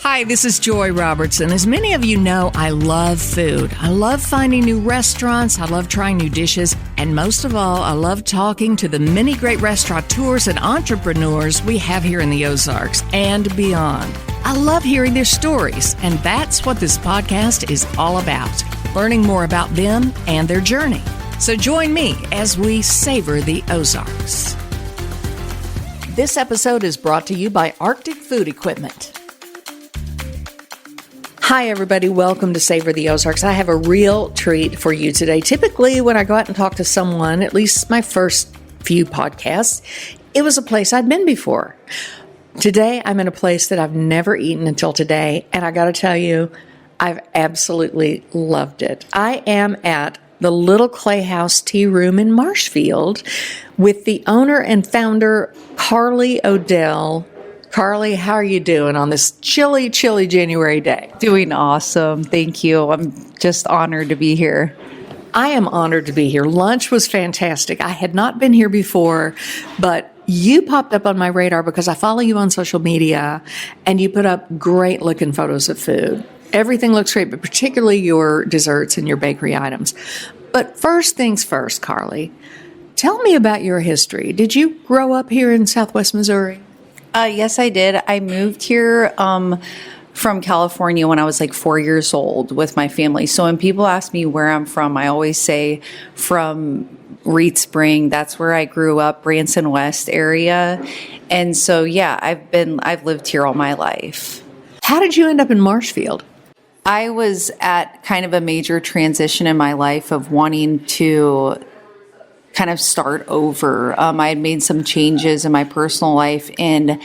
Hi, this is Joy Robertson. As many of you know, I love food. I love finding new restaurants. I love trying new dishes. And most of all, I love talking to the many great restaurateurs and entrepreneurs we have here in the Ozarks and beyond. I love hearing their stories, and that's what this podcast is all about, learning more about them and their journey. So join me as we savor the Ozarks. This episode is brought to you by Arctic Food Equipment. Hi, everybody. Welcome to Savor the Ozarks. I have a real treat for you today. Typically, when I go out and talk to someone, at least my first few podcasts, it was a place I'd been before. Today, I'm in a place that I've never eaten until today, and I got to tell you, I've absolutely loved it. I am at the Little Clay House Tea Room in Marshfield with the owner and founder, Carly Odell. Carly, how are you doing on this chilly January day? Doing awesome. Thank you. I'm just honored to be here. I am honored to be here. Lunch was fantastic. I had not been here before, but you popped up on my radar because I follow you on social media and you put up great looking photos of food. Everything looks great, but particularly your desserts and your bakery items. But first things first, Carly, tell me about your history. Did you grow up here in Southwest Missouri? Yes, I did. I moved here from California when I was like 4 years old with my family. So when people ask me where I'm from, I always say from Reed Spring. That's where I grew up, Branson West area. And so, yeah, I've lived here all my life. How did you end up in Marshfield? I was at kind of a major transition in my life of wanting to kind of start over. I had made some changes in my personal life, and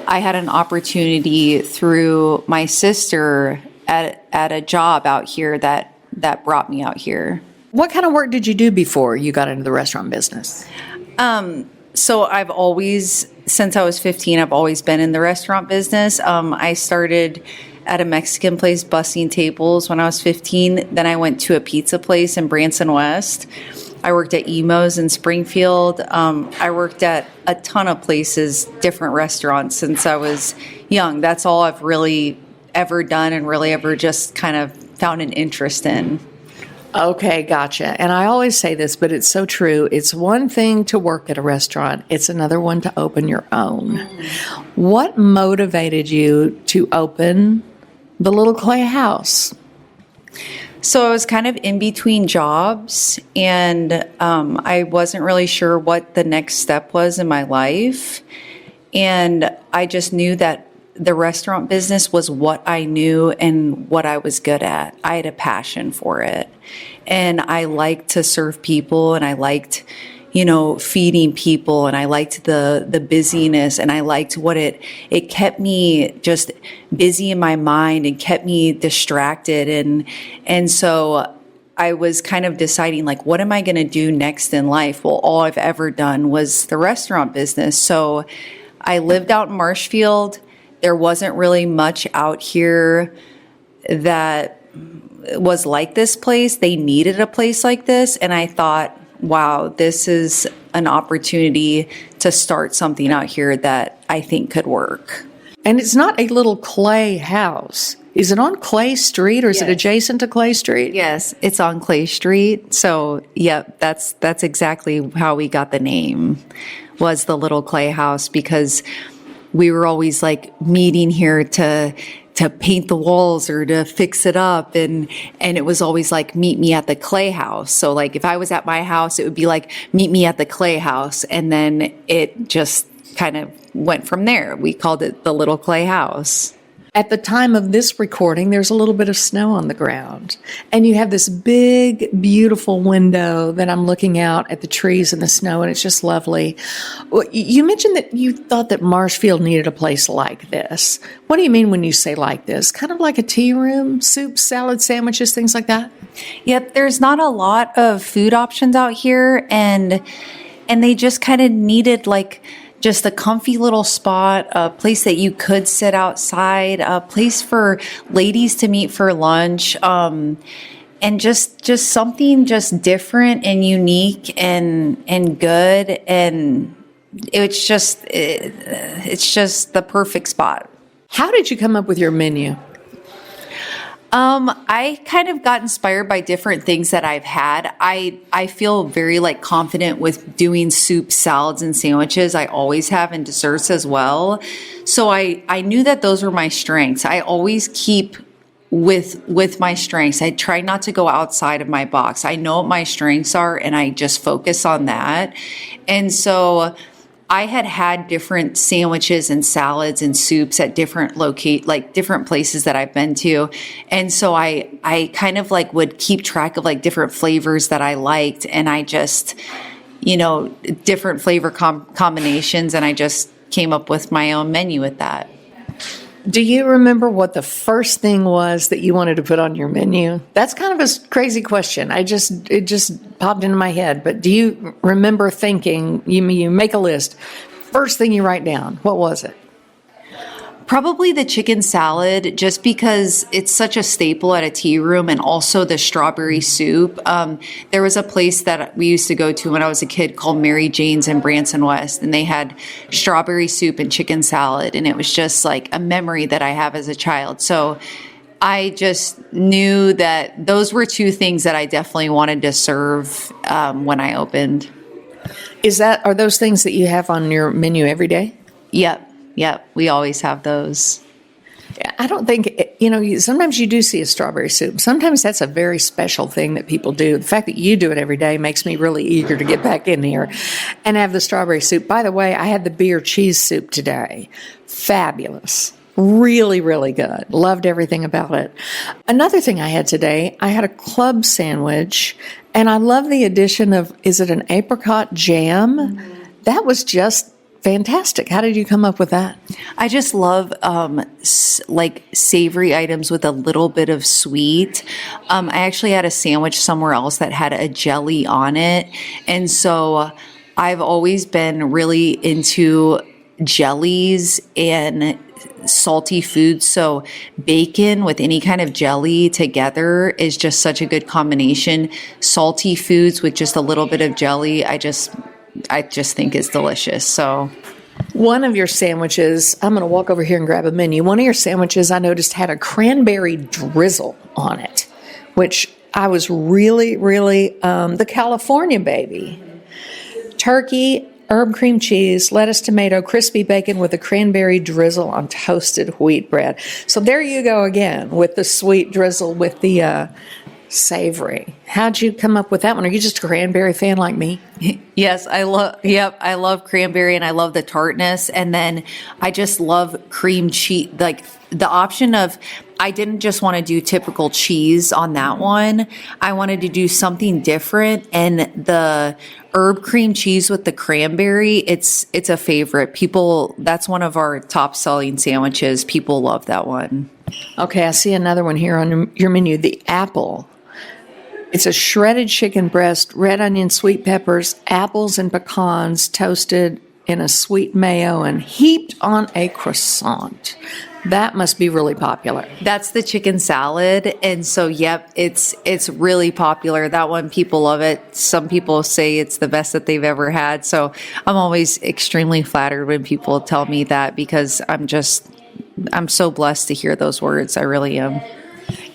I had an opportunity through my sister at a job out here that brought me out here. What kind of work did you do before you got into the restaurant business? So I've always, since I was 15, I've always been in the restaurant business. I started at a Mexican place bussing tables when I was 15. Then I went to a pizza place in Branson West. I worked at Emo's in Springfield. I worked at a ton of places, different restaurants since I was young. That's all I've really ever done and really ever just kind of found an interest in. Okay, gotcha. And I always say this, but it's so true. It's one thing to work at a restaurant. It's another one to open your own. What motivated you to open the Little Clay House? So I was kind of in between jobs, and I wasn't really sure what the next step was in my life. And I just knew that the restaurant business was what I knew and what I was good at. I had a passion for it. And I liked to serve people, and I liked, feeding people, and I liked the busyness, and I liked what it kept me just busy in my mind and kept me distracted. And so I was kind of deciding, like, what am I going to do next in life? Well, all I've ever done was the restaurant business. So I lived out in Marshfield. There wasn't really much out here that was like this place. They needed a place like this. And I thought, wow, this is an opportunity to start something out here that I think could work. And it's not a little clay house. Is it on Clay Street, or is it adjacent to Clay Street? Yes, it's on Clay Street. So, yep, that's exactly how we got the name, was the Little Clay House, because we were always like meeting here to paint the walls or to fix it up. And it was always like, meet me at the Clay House. So like if I was at my house, it would be like, meet me at the Clay House. And then it just kind of went from there. We called it the Little Clay House. At the time of this recording, there's a little bit of snow on the ground. And you have this big, beautiful window that I'm looking out at the trees and the snow, and it's just lovely. You mentioned that you thought that Marshfield needed a place like this. What do you mean when you say like this? Kind of like a tea room, soup, salad, sandwiches, things like that? Yep, there's not a lot of food options out here, and they just kind of needed like just a comfy little spot, a place that you could sit outside, a place for ladies to meet for lunch, and just something just different and unique and good, and it's just the perfect spot. How did you come up with your menu? I kind of got inspired by different things that I've had. I feel very like confident with doing soup, salads, and sandwiches. I always have, and desserts as well. So I knew that those were my strengths. I always keep with my strengths. I try not to go outside of my box. I know what my strengths are, and I just focus on that. And so I had different sandwiches and salads and soups at different different places that I've been to. And so I kind of like would keep track of like different flavors that I liked, and I just, different flavor combinations, and I just came up with my own menu with that. Do you remember what the first thing was that you wanted to put on your menu? That's kind of a crazy question. It just popped into my head. But do you remember thinking, you make a list, first thing you write down, what was it? Probably the chicken salad, just because it's such a staple at a tea room, and also the strawberry soup. There was a place that we used to go to when I was a kid called Mary Jane's in Branson West, and they had strawberry soup and chicken salad, and it was just like a memory that I have as a child. So I just knew that those were two things that I definitely wanted to serve when I opened. Are those things that you have on your menu every day? Yep, we always have those. I don't think, sometimes you do see a strawberry soup. Sometimes that's a very special thing that people do. The fact that you do it every day makes me really eager to get back in here and have the strawberry soup. By the way, I had the beer cheese soup today. Fabulous. Really, really good. Loved everything about it. Another thing I had today, I had a club sandwich, and I love the addition of, is it an apricot jam? Mm-hmm. That was just fantastic. How did you come up with that? I just love like savory items with a little bit of sweet. I actually had a sandwich somewhere else that had a jelly on it. And so I've always been really into jellies and salty foods. So bacon with any kind of jelly together is just such a good combination. Salty foods with just a little bit of jelly, I just think is delicious. So one of your sandwiches, I'm going to walk over here and grab a menu. One of your sandwiches I noticed had a cranberry drizzle on it, which I was really, really, the California baby. Turkey, herb cream cheese, lettuce, tomato, crispy bacon with a cranberry drizzle on toasted wheat bread. So there you go again with the sweet drizzle with the savory. How'd you come up with that one? Are you just a cranberry fan like me? Yes, I love cranberry, and I love the tartness. And then I just love cream cheese, like the option of, I didn't just want to do typical cheese on that one. I wanted to do something different, and the herb cream cheese with the cranberry, it's a favorite. That's one of our top selling sandwiches. People love that one. Okay, I see another one here on your menu, the apple. It's a shredded chicken breast, red onion, sweet peppers, apples and pecans toasted in a sweet mayo and heaped on a croissant. That must be really popular. That's the chicken salad. And so, yep, it's really popular. That one, people love it. Some people say it's the best that they've ever had. So I'm always extremely flattered when people tell me that, because I'm so blessed to hear those words. I really am.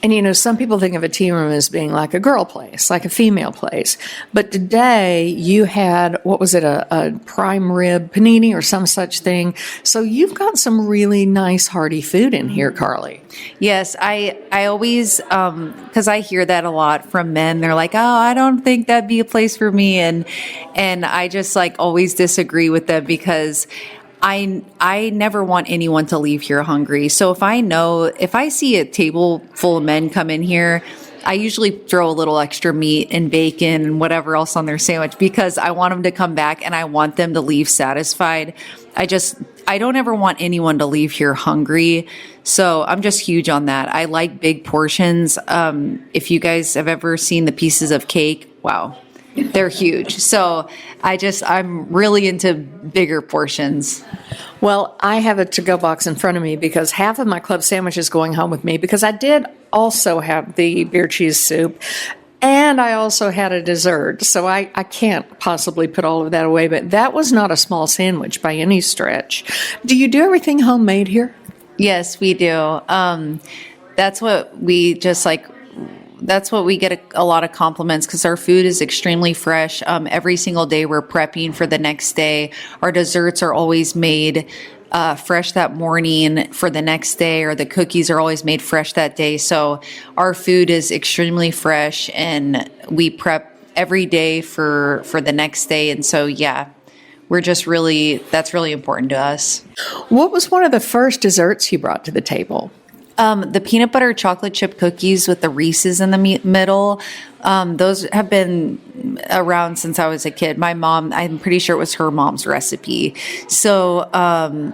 And some people think of a tea room as being like a girl place, like a female place. But today you had, what was it, a prime rib panini or some such thing. So you've got some really nice hearty food in here, Carly. Yes, I always, because I hear that a lot from men. They're like, oh, I don't think that'd be a place for me. And I just like always disagree with them, because I never want anyone to leave here hungry. So if I see a table full of men come in here, I usually throw a little extra meat and bacon and whatever else on their sandwich, because I want them to come back and I want them to leave satisfied. I don't ever want anyone to leave here hungry. So I'm just huge on that. I like big portions. If you guys have ever seen the pieces of cake, wow, they're huge. So I'm really into bigger portions. Well, I have a to-go box in front of me because half of my club sandwich is going home with me, because I did also have the beer cheese soup, and I also had a dessert. So I can't possibly put all of that away, but that was not a small sandwich by any stretch. Do you do everything homemade here? Yes, we do. That's what we just like. That's what we get a lot of compliments because our food is extremely fresh. Every single day we're prepping for the next day. Our desserts are always made fresh that morning for the next day, or the cookies are always made fresh that day. So our food is extremely fresh, and we prep every day for the next day. And so, yeah, that's really important to us. What was one of the first desserts you brought to the table? The peanut butter chocolate chip cookies with the Reese's in the middle. Those have been around since I was a kid. My mom, I'm pretty sure it was her mom's recipe. So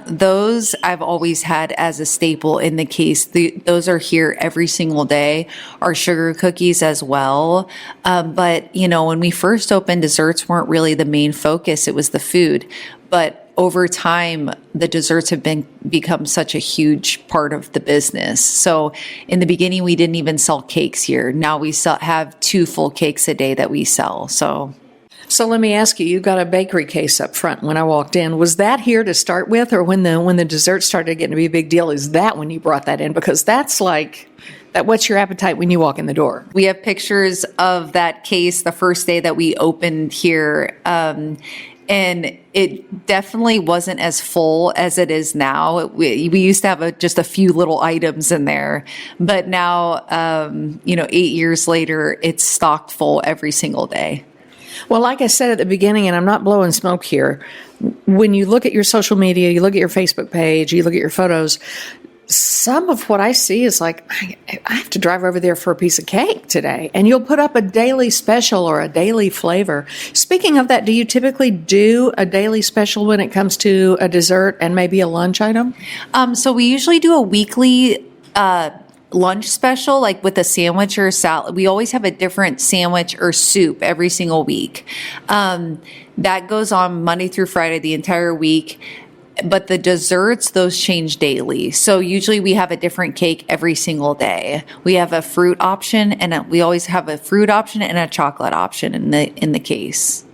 those I've always had as a staple in the case. Those are here every single day. Our sugar cookies as well. But, when we first opened, desserts weren't really the main focus. It was the food. But over time, the desserts have become such a huge part of the business. So in the beginning, we didn't even sell cakes here. Now we have 2 full cakes a day that we sell. So let me ask you, you got a bakery case up front when I walked in. Was that here to start with, or when the desserts started getting to be a big deal, is that when you brought that in? Because that's like, that what's your appetite when you walk in the door? We have pictures of that case the first day that we opened here. And it definitely wasn't as full as it is now. We used to have just a few little items in there, but now, 8 years later, it's stocked full every single day. Well, like I said at the beginning, and I'm not blowing smoke here, when you look at your social media, you look at your Facebook page, you look at your photos, some of what I see is like, I have to drive over there for a piece of cake today. And you'll put up a daily special or a daily flavor. Speaking of that, do you typically do a daily special when it comes to a dessert and maybe a lunch item? So we usually do a weekly lunch special, like with a sandwich or a salad. We always have a different sandwich or soup every single week. That goes on Monday through Friday, the entire week. But the desserts, those change daily. So usually we have a different cake every single day. We have a fruit option, and we always have a fruit option and a chocolate option in the case.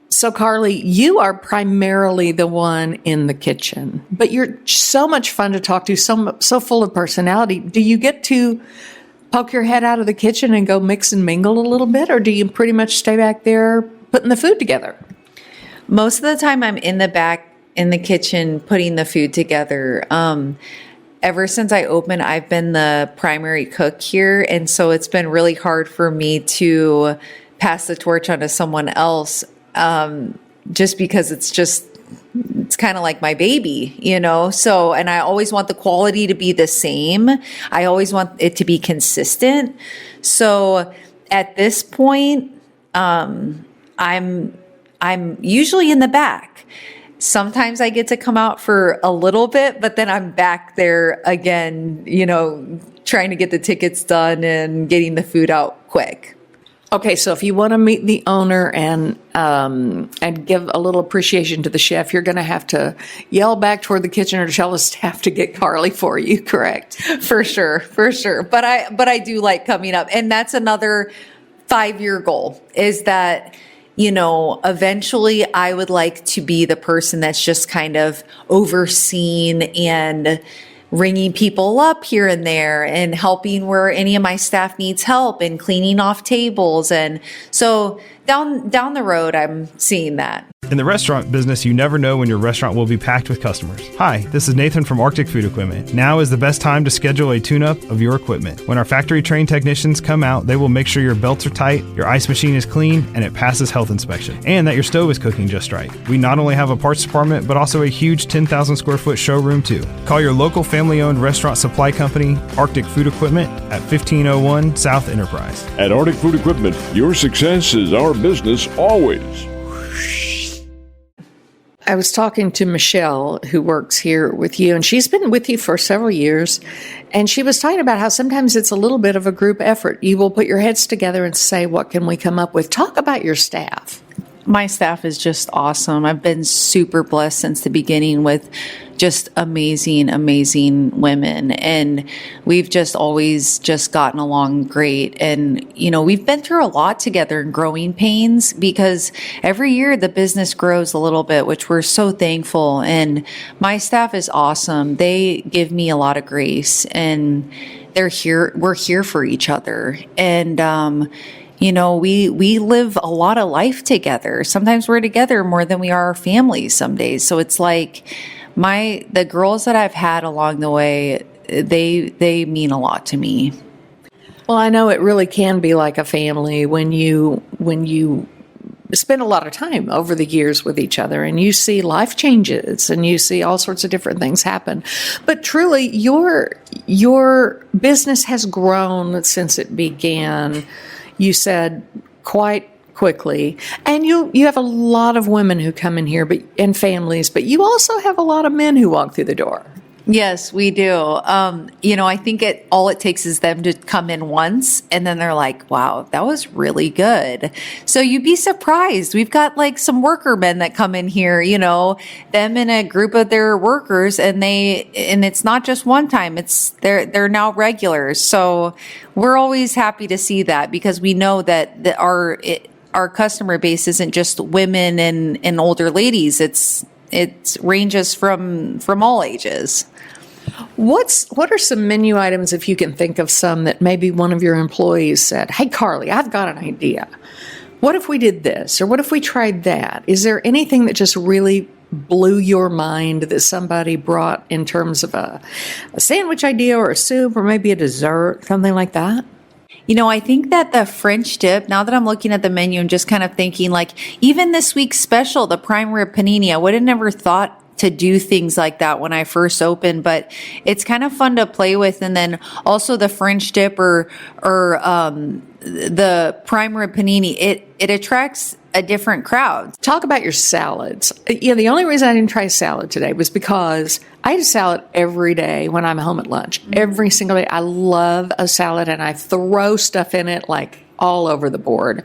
So Carly, you are primarily the one in the kitchen, but you're so much fun to talk to, so full of personality. Do you get to poke your head out of the kitchen and go mix and mingle a little bit, or do you pretty much stay back there putting the food together? Most of the time I'm in the back in the kitchen putting the food together. Ever since I opened, I've been the primary cook here, and so it's been really hard for me to pass the torch on to someone else, just because it's kind of like my baby, So, and I always want the quality to be the same. I always want it to be consistent. So at this point, I'm usually in the back. Sometimes I get to come out for a little bit, but then I'm back there again, trying to get the tickets done and getting the food out quick. Okay, so if you want to meet the owner and give a little appreciation to the chef, you're going to have to yell back toward the kitchen or tell the staff to get Carly for you, correct? For sure. But I do like coming up, and that's another 5-year goal is that, eventually I would like to be the person that's just kind of overseen and ringing people up here and there and helping where any of my staff needs help and cleaning off tables. And so down the road, I'm seeing that. In the restaurant business, you never know when your restaurant will be packed with customers. Hi, this is Nathan from Arctic Food Equipment. Now is the best time to schedule a tune-up of your equipment. When our factory-trained technicians come out, they will make sure your belts are tight, your ice machine is clean, and it passes health inspection, and that your stove is cooking just right. We not only have a parts department, but also a huge 10,000 square foot showroom too. Call your local family-owned restaurant supply company, Arctic Food Equipment, at 1501 South Enterprise. At Arctic Food Equipment, your success is our business always. I was talking to Michelle, who works here with you, and she's been with you for several years, and she was talking about how sometimes it's a little bit of a group effort. You will put your heads together and say, what can we come up with? Talk about your staff. My staff is just awesome. I've been super blessed since the beginning with just amazing, amazing women. And we've just always just gotten along great. And, we've been through a lot together in growing pains because every year the business grows a little bit, which we're so thankful. And my staff is awesome. They give me a lot of grace and we're here for each other. And, we live a lot of life together. Sometimes we're together more than we are our families some days. So it's like the girls that I've had along the way, they mean a lot to me. Well, I know it really can be like a family when you spend a lot of time over the years with each other and you see life changes and you see all sorts of different things happen. But truly, your business has grown since it began, you said, quite quickly. And you have a lot of women who come in here and families, but you also have a lot of men who walk through the door. Yes, we do. I think all it takes is them to come in once and then they're like, wow, that was really good. So you'd be surprised. We've got like some worker men that come in here, them in a group of their workers and it's not just one time, they're now regulars. So we're always happy to see that because we know that our customer base isn't just women and older ladies. It ranges from all ages. What are some menu items, if you can think of some, that maybe one of your employees said, "Hey, Carly, I've got an idea. What if we did this? Or what if we tried that?" Is there anything that just really blew your mind that somebody brought in terms of a sandwich idea or a soup or maybe a dessert, something like that? I think that the French dip, now that I'm looking at the menu and just kind of thinking like, even this week's special, the prime rib panini, I would have never thought to do things like that when I first opened, but it's kind of fun to play with. And then also the French dip or the prime rib panini, it attracts a different crowd. Talk about your salads. The only reason I didn't try salad today was because I eat a salad every day when I'm home at lunch. Every single day. I love a salad and I throw stuff in it like all over the board.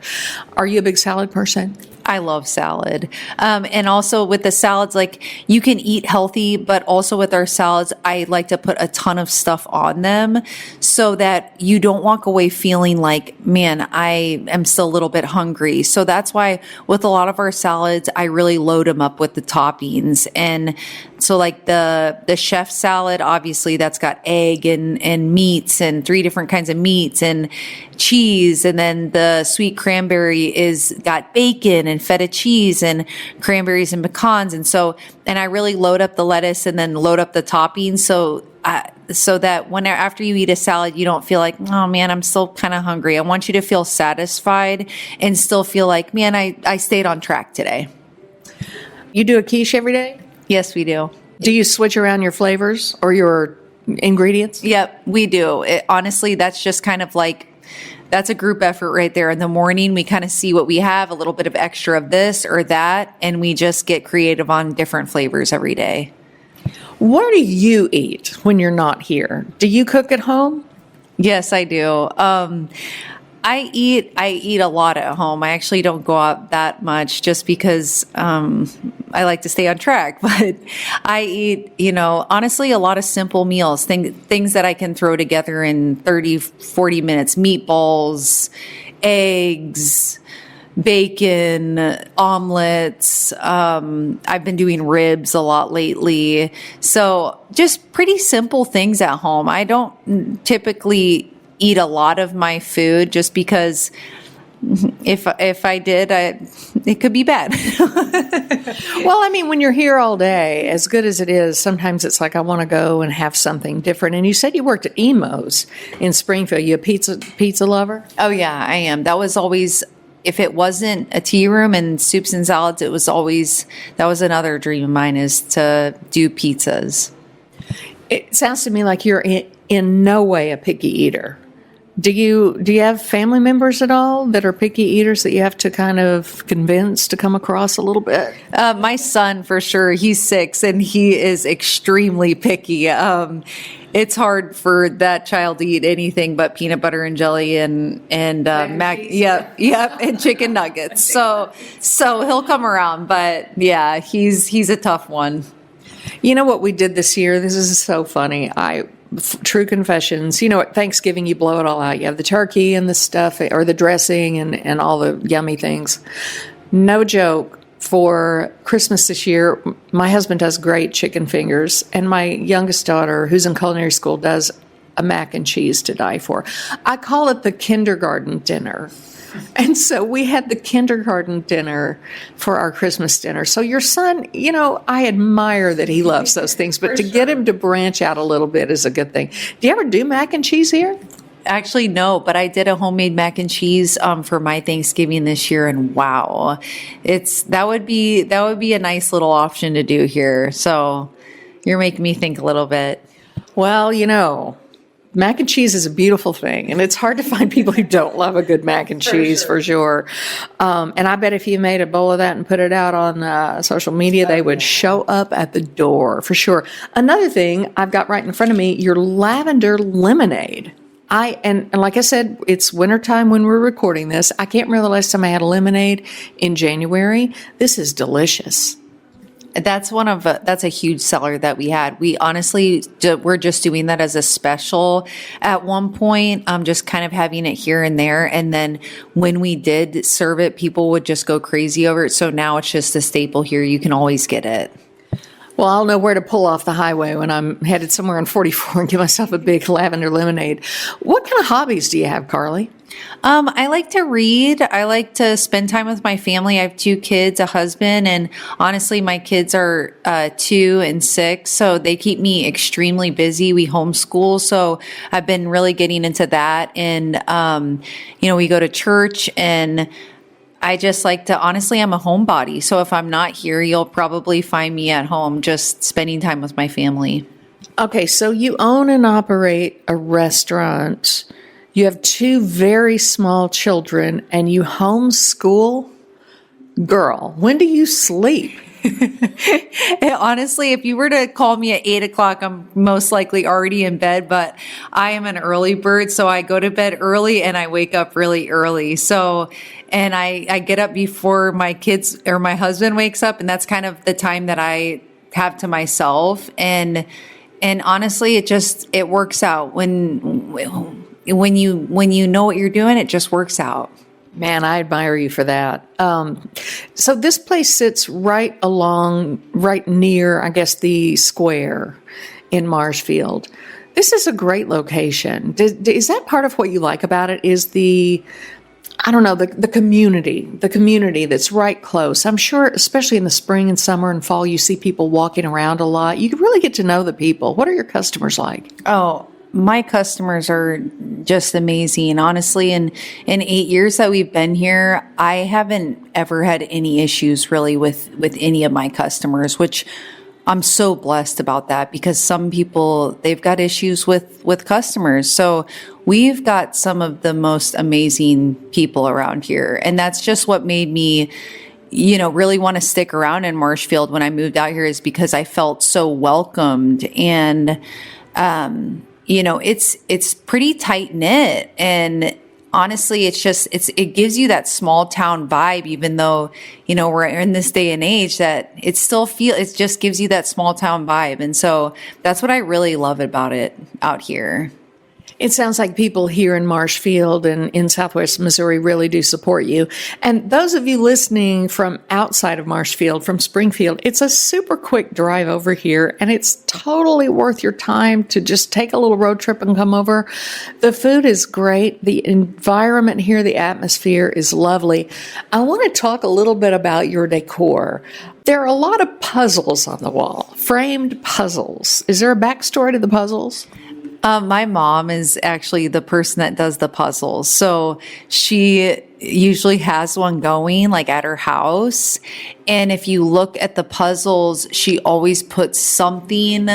Are you a big salad person? I love salad. And also with the salads, like you can eat healthy, but also with our salads, I like to put a ton of stuff on them so that you don't walk away feeling like, man, I am still a little bit hungry. So that's why with a lot of our salads, I really load them up with the toppings. And so like the chef salad, obviously that's got egg and meats and 3 different kinds of meats and cheese. And then the sweet cranberry is got bacon and feta cheese and cranberries and pecans. And I really load up the lettuce and then load up the toppings. So that after you eat a salad, you don't feel like, oh man, I'm still kind of hungry. I want you to feel satisfied and still feel like, man, I stayed on track today. You do a quiche every day? Yes, we do. Do you switch around your flavors or your ingredients? Yep, we do. Honestly, that's just kind of like, that's a group effort right there. In the morning, we kind of see what we have, a little bit of extra of this or that, and we just get creative on different flavors every day. What do you eat when you're not here? Do you cook at home? Yes, I do. I eat a lot at home. I actually don't go out that much just because I like to stay on track. But I eat, honestly, a lot of simple meals, things that I can throw together in 30, 40 minutes. Meatballs, eggs, bacon, omelets. I've been doing ribs a lot lately. So just pretty simple things at home. I don't typically eat a lot of my food just because if I did, it could be bad. Well, I mean, when you're here all day, as good as it is, sometimes it's like I want to go and have something different. And you said you worked at Emo's in Springfield. You a pizza lover? Oh yeah, I am. That was always, if it wasn't a tea room and soups and salads, that was another dream of mine, is to do pizzas. It sounds to me like you're in no way a picky eater. Do you have family members at all that are picky eaters that you have to kind of convince to come across a little bit? My son, for sure, he's 6 and he is extremely picky. It's hard for that child to eat anything but peanut butter and jelly and mac. Yep, and chicken nuggets. So he'll come around, but yeah, he's a tough one. You know what we did this year? This is so funny. True confessions. You know, at Thanksgiving, you blow it all out. You have the turkey and the stuff, or the dressing and all the yummy things. No joke. For Christmas this year, my husband does great chicken fingers, and my youngest daughter, who's in culinary school, does a mac and cheese to die for. I call it the kindergarten dinner. And so we had the kindergarten dinner for our Christmas dinner. So your son, you know, I admire that he loves those things, but to get him to branch out a little bit is a good thing. Do you ever do mac and cheese here? Actually, no, but I did a homemade mac and cheese for my Thanksgiving this year, and wow, that would be a nice little option to do here. So you're making me think a little bit. Well, you know, mac and cheese is a beautiful thing, and it's hard to find people who don't love a good mac and cheese for sure. And I bet if you made a bowl of that and put it out on social media, they would show up at the door for sure. Another thing I've got right in front of me, your lavender lemonade. And like I said, it's wintertime when we're recording this. I can't remember the last time I had a lemonade in January. This is delicious. That's a huge seller that we had. We honestly, we're just doing that as a special at one point, just kind of having it here and there. And then when we did serve it, people would just go crazy over it. So now it's just a staple here. You can always get it. Well, I'll know where to pull off the highway when I'm headed somewhere on 44 and give myself a big lavender lemonade. What kind of hobbies do you have, Carly? I like to read. I like to spend time with my family. I have 2 kids, a husband, and honestly, my kids are 2 and 6, so they keep me extremely busy. We homeschool, so I've been really getting into that. And, we go to church, and I just like to, honestly, I'm a homebody. So if I'm not here, you'll probably find me at home just spending time with my family. Okay, so you own and operate a restaurant. You have 2 very small children, and you homeschool? Girl, when do you sleep? Honestly, if you were to call me at 8 o'clock, I'm most likely already in bed, but I am an early bird. So I go to bed early and I wake up really early. So, and I get up before my kids or my husband wakes up. And that's kind of the time that I have to myself. And honestly, it works out when you know what you're doing, it just works out. Man, I admire you for that. So this place sits right near, I guess, the square in Marshfield. This is a great location. Is that part of what you like about it? Is the community that's right close? I'm sure, especially in the spring and summer and fall, you see people walking around a lot. You can really get to know the people. What are your customers like? Oh, my customers are just amazing. Honestly, in 8 years that we've been here, I haven't ever had any issues really with any of my customers, which I'm so blessed about that, because some people, they've got issues with customers. So we've got some of the most amazing people around here. And that's just what made me, really want to stick around in Marshfield when I moved out here, is because I felt so welcomed. And, it's pretty tight knit, and honestly, it gives you that small town vibe, even though, we're in this day and age that it just gives you that small town vibe. And so that's what I really love about it out here. It sounds like people here in Marshfield and in Southwest Missouri really do support you. And those of you listening from outside of Marshfield, from Springfield, it's a super quick drive over here, and it's totally worth your time to just take a little road trip and come over. The food is great. The environment here, the atmosphere is lovely. I want to talk a little bit about your decor. There are a lot of puzzles on the wall, framed puzzles. Is there a backstory to the puzzles? My mom is actually the person that does the puzzles. So she usually has one going like at her house. And if you look at the puzzles, she always puts something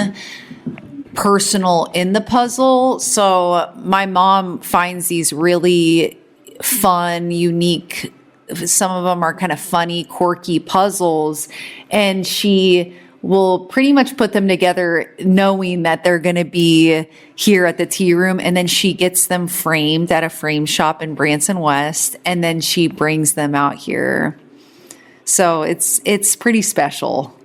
personal in the puzzle. So my mom finds these really fun, unique, some of them are kind of funny, quirky puzzles, and she will pretty much put them together knowing that they're going to be here at the tea room. And then she gets them framed at a frame shop in Branson West, and then she brings them out here. So it's pretty special.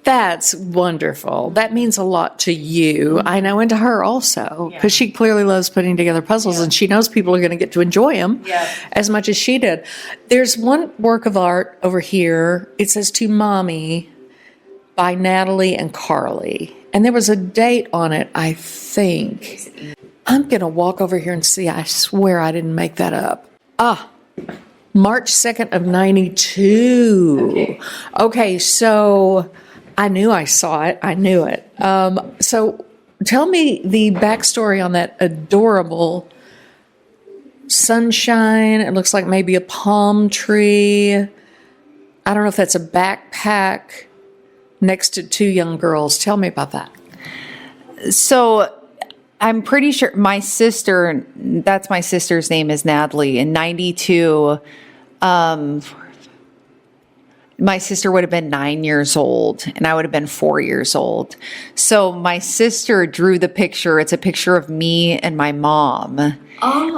That's wonderful. That means a lot to you. I know, and to her also, because she clearly loves putting together puzzles, and she knows people are going to get to enjoy them as much as she did. There's one work of art over here. It says "To Mommy" by Natalie and Carly. And there was a date on it, I think. I'm going to walk over here and see. I swear I didn't make that up. March 2nd of 92. Okay, so I knew I saw it. I knew it. So tell me the backstory on that adorable sunshine. It looks like maybe a palm tree. I don't know if that's a backpack next to two young girls. Tell me about that. So I'm pretty sure my sister's name is Natalie. In 92, my sister would have been 9 years old and I would have been 4 years old. So my sister drew the picture. It's a picture of me and my mom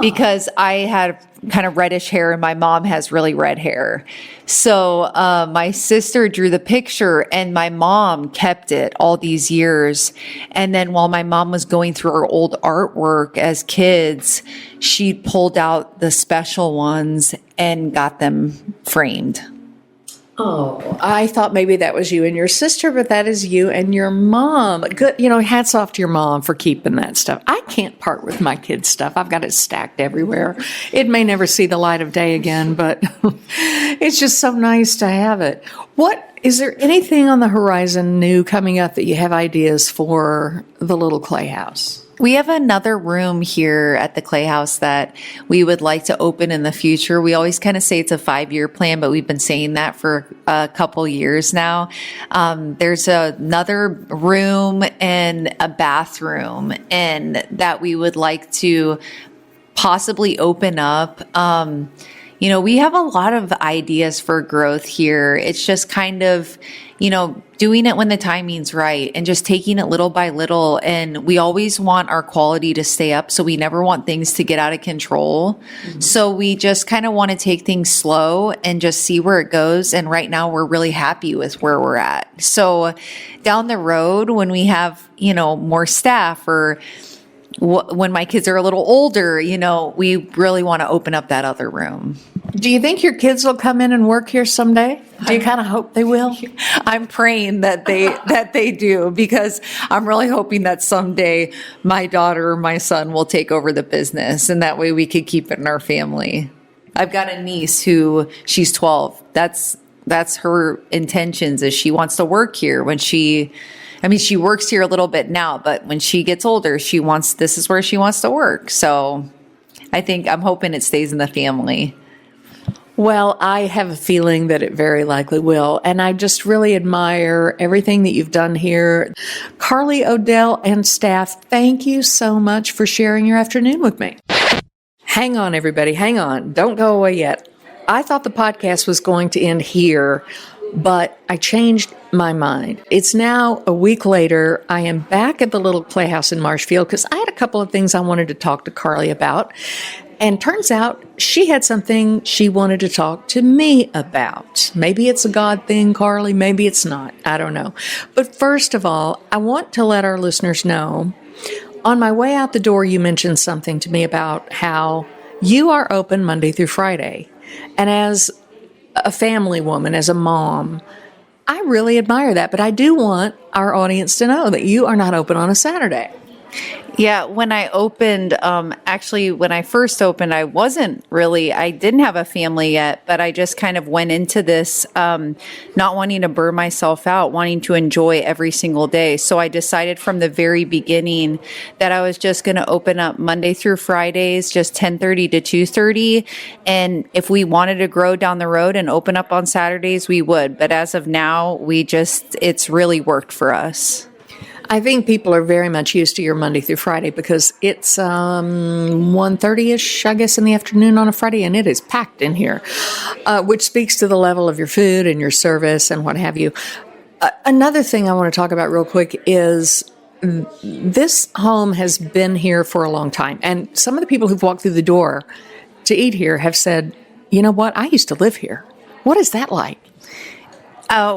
because I had kind of reddish hair and my mom has really red hair. So my sister drew the picture and my mom kept it all these years. And then while my mom was going through her old artwork as kids, she pulled out the special ones and got them framed. Oh, I thought maybe that was you and your sister, but that is you and your mom. Good, hats off to your mom for keeping that stuff. I can't part with my kids' stuff. I've got it stacked everywhere. It may never see the light of day again, but it's just so nice to have it. Is there anything on the horizon new coming up that you have ideas for the little clay house? We have another room here at the Clay House that we would like to open in the future. We always kind of say it's a 5-year plan, but we've been saying that for a couple years now. There's another room and a bathroom, and that we would like to possibly open up. We have a lot of ideas for growth here. It's just kind of, doing it when the timing's right and just taking it little by little. And we always want our quality to stay up. So we never want things to get out of control. Mm-hmm. So we just kind of want to take things slow and just see where it goes. And right now we're really happy with where we're at. So down the road, when we have, more staff or when my kids are a little older, we really want to open up that other room. Do you think your kids will come in and work here someday? Do you kind of hope they will? I'm praying that they do, because I'm really hoping that someday my daughter or my son will take over the business, and that way we could keep it in our family. I've got a niece she's 12. That's her intentions, is she wants to work here when she works here a little bit now, but when she gets older, this is where she wants to work. So I'm hoping it stays in the family. Well, I have a feeling that it very likely will. And I just really admire everything that you've done here. Carly Odell and staff, thank you so much for sharing your afternoon with me. Hang on, everybody. Hang on. Don't go away yet. I thought the podcast was going to end here, but I changed my mind. It's now a week later. I am back at the little playhouse in Marshfield because I had a couple of things I wanted to talk to Carly about. And turns out she had something she wanted to talk to me about. Maybe it's a God thing, Carly. Maybe it's not. I don't know. But first of all, I want to let our listeners know, on my way out the door, you mentioned something to me about how you are open Monday through Friday. And as a family woman, as a mom, I really admire that. But I do want our audience to know that you are not open on a Saturday. Yeah, when I opened, when I first opened, I didn't have a family yet, but I just kind of went into this not wanting to burn myself out, wanting to enjoy every single day. So I decided from the very beginning that I was just going to open up Monday through Fridays, just 10:30 to 2:30. And if we wanted to grow down the road and open up on Saturdays, we would. But as of now, it's really worked for us. I think people are very much used to your Monday through Friday because it's 1:30ish, I guess, in the afternoon on a Friday, and it is packed in here, which speaks to the level of your food and your service and what have you. Another thing I want to talk about real quick is this home has been here for a long time, and some of the people who've walked through the door to eat here have said, you know what, I used to live here. What is that like?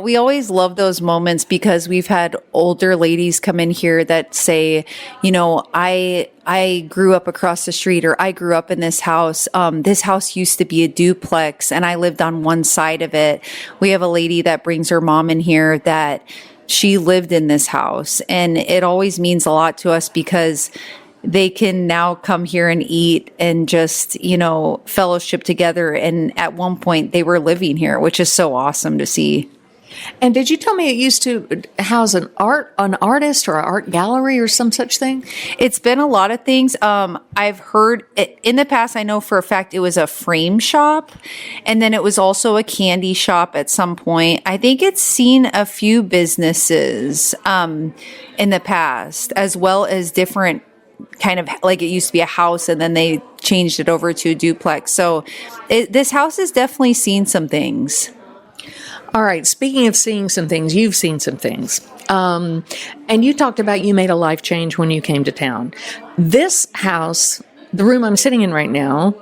We always love those moments because we've had older ladies come in here that say, I grew up across the street, or I grew up in this house. This house used to be a duplex and I lived on one side of it. We have a lady that brings her mom in here that she lived in this house, and it always means a lot to us because they can now come here and eat and just, fellowship together. And at one point they were living here, which is so awesome to see. And did you tell me it used to house an artist or an art gallery or some such thing? It's been a lot of things. I've heard in the past, I know for a fact it was a frame shop, and then it was also a candy shop at some point. I think it's seen a few businesses in the past, as well as different kind of, like, it used to be a house and then they changed it over to a duplex. So this house has definitely seen some things. All right. Speaking of seeing some things, you've seen some things. And you talked about you made a life change when you came to town. This house, the room I'm sitting in right now,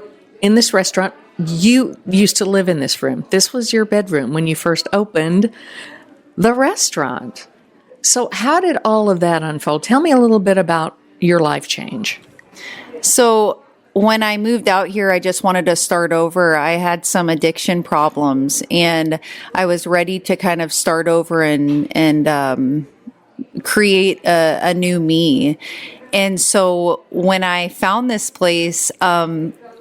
in this restaurant, you used to live in this room. This was your bedroom when you first opened the restaurant. So how did all of that unfold? Tell me a little bit about your life change. So when I moved out here, I just wanted to start over. I had some addiction problems, and I was ready to kind of start over and create a new me. And so when I found this place,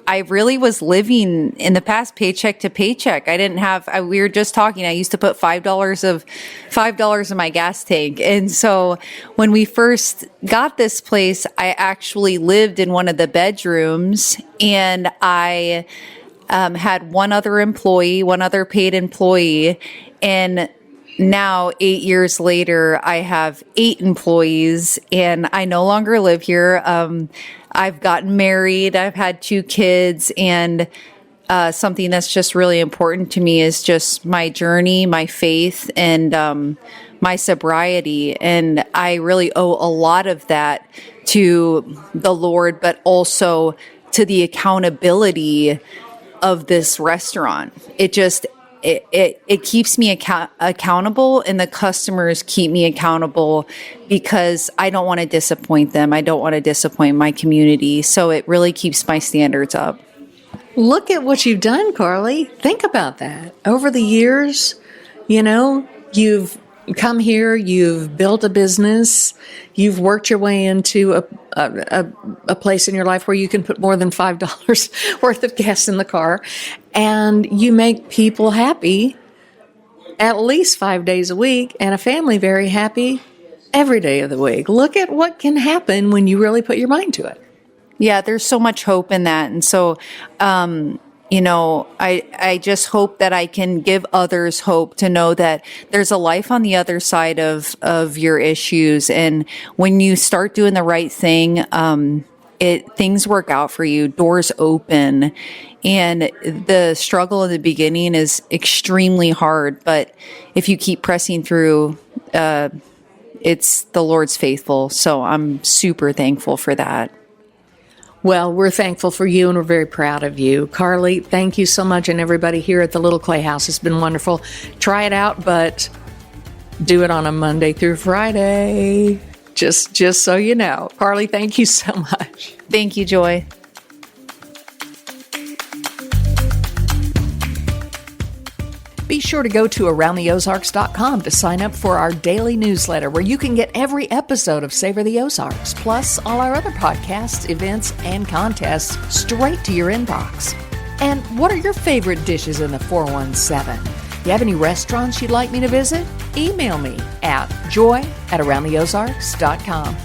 I really was living in the past paycheck to paycheck. I didn't have, we were just talking, I used to put $5 in my gas tank. And so when we first got this place, I actually lived in one of the bedrooms, and I had one other paid employee. And now, 8 years later, I have 8 employees, and I no longer live here. I've gotten married. I've had 2 kids, and something that's just really important to me is just my journey, my faith, and my sobriety. And I really owe a lot of that to the Lord, but also to the accountability of this restaurant. It keeps me accountable, and the customers keep me accountable because I don't want to disappoint them. I don't want to disappoint my community. So it really keeps my standards up. Look at what you've done, Carly. Think about that. Over the years, you've come here, you've built a business, you've worked your way into a place in your life where you can put more than $5 worth of gas in the car, and you make people happy at least 5 days a week, and a family very happy every day of the week. Look at what can happen when you really put your mind to it. Yeah, there's so much hope in that. And so, I just hope that I can give others hope to know that there's a life on the other side of your issues. And when you start doing the right thing, things work out for you, doors open. And the struggle in the beginning is extremely hard, but if you keep pressing through, it's the Lord's faithful. So I'm super thankful for that. Well, we're thankful for you, and we're very proud of you. Carly, thank you so much, and everybody here at the Little Clay House. It's been wonderful. Try it out, but do it on a Monday through Friday, just so you know. Carly, thank you so much. Thank you, Joy. Be sure to go to AroundTheOzarks.com to sign up for our daily newsletter, where you can get every episode of Savor the Ozarks, plus all our other podcasts, events, and contests straight to your inbox. And what are your favorite dishes in the 417? You have any restaurants you'd like me to visit? Email me at joy@AroundTheOzarks.com.